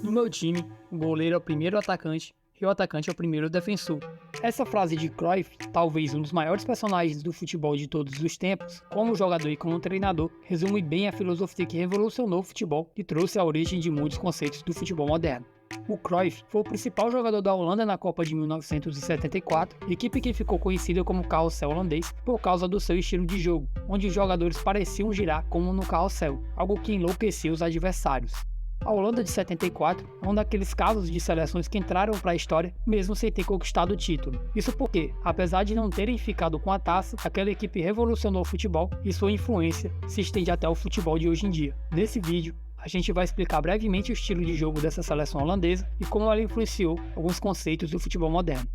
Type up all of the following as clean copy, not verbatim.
No meu time, o goleiro é o primeiro atacante e o atacante é o primeiro defensor. Essa frase de Cruyff, talvez um dos maiores personagens do futebol de todos os tempos, como jogador e como treinador, resume bem a filosofia que revolucionou o futebol e trouxe a origem de muitos conceitos do futebol moderno. O Cruyff foi o principal jogador da Holanda na Copa de 1974, equipe que ficou conhecida como carrossel holandês por causa do seu estilo de jogo, onde os jogadores pareciam girar como no carrossel, algo que enlouquecia os adversários. A Holanda de 74 é um daqueles casos de seleções que entraram para a história mesmo sem ter conquistado o título. Isso porque, apesar de não terem ficado com a taça, aquela equipe revolucionou o futebol e sua influência se estende até o futebol de hoje em dia. Nesse vídeo, a gente vai explicar brevemente o estilo de jogo dessa seleção holandesa e como ela influenciou alguns conceitos do futebol moderno.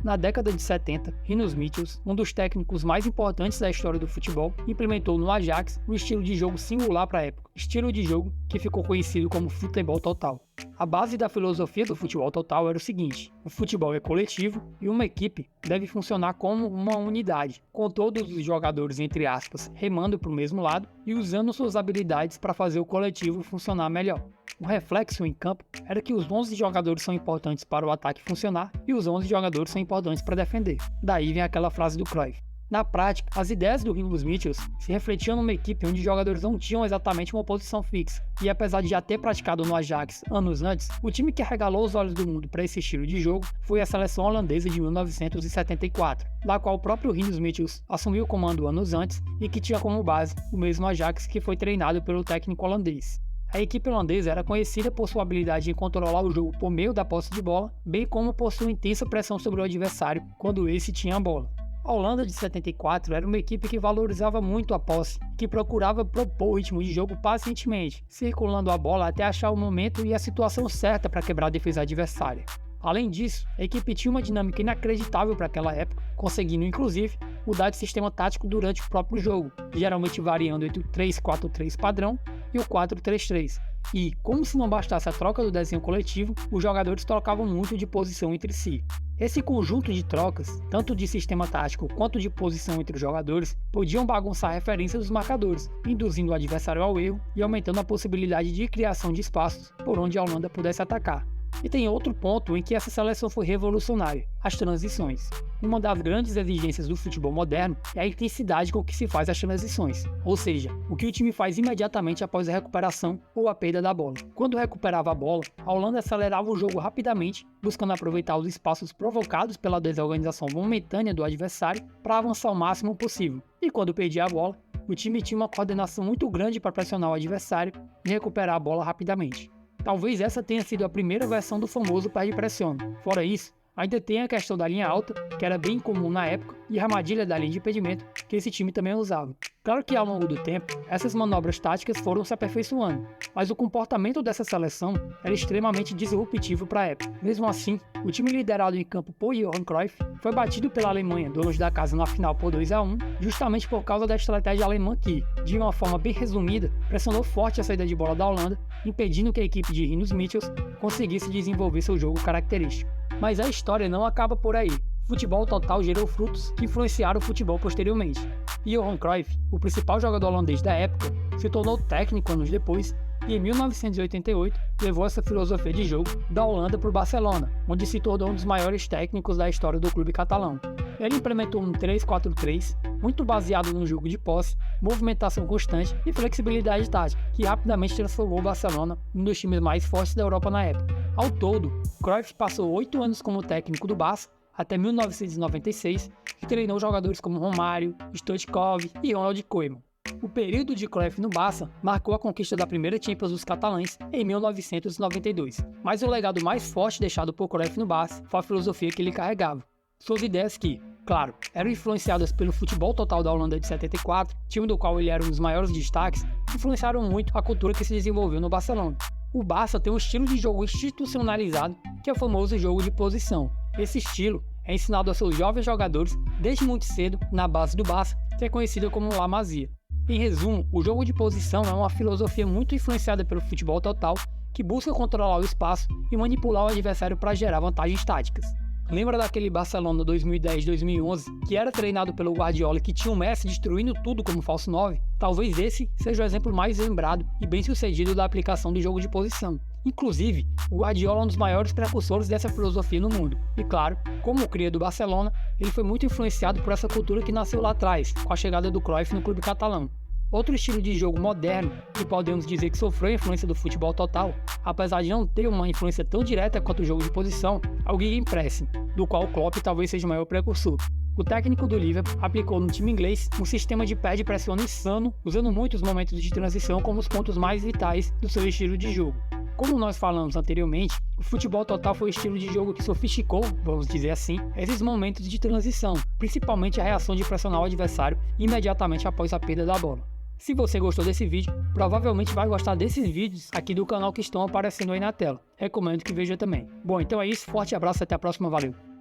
Na década de 70, Rinus Michels, um dos técnicos mais importantes da história do futebol, implementou no Ajax um estilo de jogo singular para a época, estilo de jogo que ficou conhecido como futebol total. A base da filosofia do futebol total era o seguinte: o futebol é coletivo e uma equipe deve funcionar como uma unidade, com todos os jogadores, entre aspas, remando para o mesmo lado e usando suas habilidades para fazer o coletivo funcionar melhor. O reflexo em campo era que os 11 jogadores são importantes para o ataque funcionar e os 11 jogadores são importantes para defender. Daí vem aquela frase do Cruyff. Na prática, as ideias do Rinus Michels se refletiam numa equipe onde os jogadores não tinham exatamente uma posição fixa, e apesar de já ter praticado no Ajax anos antes, o time que arregalou os olhos do mundo para esse estilo de jogo foi a seleção holandesa de 1974, da qual o próprio Rinus Michels assumiu o comando anos antes e que tinha como base o mesmo Ajax que foi treinado pelo técnico holandês. A equipe holandesa era conhecida por sua habilidade em controlar o jogo por meio da posse de bola, bem como por sua intensa pressão sobre o adversário quando esse tinha a bola. A Holanda de 74 era uma equipe que valorizava muito a posse, que procurava propor o ritmo de jogo pacientemente, circulando a bola até achar o momento e a situação certa para quebrar a defesa adversária. Além disso, a equipe tinha uma dinâmica inacreditável para aquela época, conseguindo inclusive mudar de sistema tático durante o próprio jogo, geralmente variando entre o 3-4-3 padrão e o 4-3-3. E, como se não bastasse a troca do desenho coletivo, os jogadores trocavam muito de posição entre si. Esse conjunto de trocas, tanto de sistema tático quanto de posição entre os jogadores, podiam bagunçar a referência dos marcadores, induzindo o adversário ao erro e aumentando a possibilidade de criação de espaços por onde a Holanda pudesse atacar. E tem outro ponto em que essa seleção foi revolucionária: as transições. Uma das grandes exigências do futebol moderno é a intensidade com que se faz as transições, ou seja, o que o time faz imediatamente após a recuperação ou a perda da bola. Quando recuperava a bola, a Holanda acelerava o jogo rapidamente, buscando aproveitar os espaços provocados pela desorganização momentânea do adversário para avançar o máximo possível. E quando perdia a bola, o time tinha uma coordenação muito grande para pressionar o adversário e recuperar a bola rapidamente. Talvez essa tenha sido a primeira versão do famoso perde-pressiona. Fora isso, ainda tem a questão da linha alta, que era bem comum na época, e a armadilha da linha de impedimento, que esse time também usava. Claro que ao longo do tempo, essas manobras táticas foram se aperfeiçoando, mas o comportamento dessa seleção era extremamente disruptivo para a época. Mesmo assim, o time liderado em campo por Johan Cruyff foi batido pela Alemanha, donos da casa, na final por 2-1, justamente por causa da estratégia alemã que, de uma forma bem resumida, pressionou forte a saída de bola da Holanda, impedindo que a equipe de Rinus Michels conseguisse desenvolver seu jogo característico. Mas a história não acaba por aí. O futebol total gerou frutos que influenciaram o futebol posteriormente. Johan Cruyff, o principal jogador holandês da época, se tornou técnico anos depois e em 1988 levou essa filosofia de jogo da Holanda para o Barcelona, onde se tornou um dos maiores técnicos da história do clube catalão. Ele implementou um 3-4-3, muito baseado no jogo de posse, movimentação constante e flexibilidade tática, que rapidamente transformou o Barcelona em um dos times mais fortes da Europa na época. Ao todo, Cruyff passou 8 anos como técnico do Barça, até 1996, e treinou jogadores como Romário, Stoichkov e Ronald Koeman. O período de Cruyff no Barça marcou a conquista da primeira Champions dos catalães em 1992, mas o legado mais forte deixado por Cruyff no Barça foi a filosofia que ele carregava. Suas ideias que, claro, eram influenciadas pelo futebol total da Holanda de 74, time do qual ele era um dos maiores destaques, influenciaram muito a cultura que se desenvolveu no Barcelona. O Barça tem um estilo de jogo institucionalizado, que é o famoso jogo de posição. Esse estilo é ensinado a seus jovens jogadores desde muito cedo na base do Barça, que é conhecida como La Masia. Em resumo, o jogo de posição é uma filosofia muito influenciada pelo futebol total, que busca controlar o espaço e manipular o adversário para gerar vantagens táticas. Lembra daquele Barcelona 2010-2011 que era treinado pelo Guardiola e que tinha o Messi destruindo tudo como falso 9? Talvez esse seja o exemplo mais lembrado e bem sucedido da aplicação do jogo de posição. Inclusive, o Guardiola é um dos maiores precursores dessa filosofia no mundo. E claro, como cria do Barcelona, ele foi muito influenciado por essa cultura que nasceu lá atrás, com a chegada do Cruyff no clube catalão. Outro estilo de jogo moderno, que podemos dizer que sofreu a influência do futebol total, apesar de não ter uma influência tão direta quanto o jogo de posição, é o Gegenpressing, do qual o Klopp talvez seja o maior precursor. O técnico do Liverpool aplicou no time inglês um sistema de pé de pressão insano, usando muito os momentos de transição como os pontos mais vitais do seu estilo de jogo. Como nós falamos anteriormente, o futebol total foi o estilo de jogo que sofisticou, vamos dizer assim, esses momentos de transição, principalmente a reação de pressionar o adversário imediatamente após a perda da bola. Se você gostou desse vídeo, provavelmente vai gostar desses vídeos aqui do canal que estão aparecendo aí na tela. Recomendo que veja também. Bom, então é isso, forte abraço e até a próxima, valeu!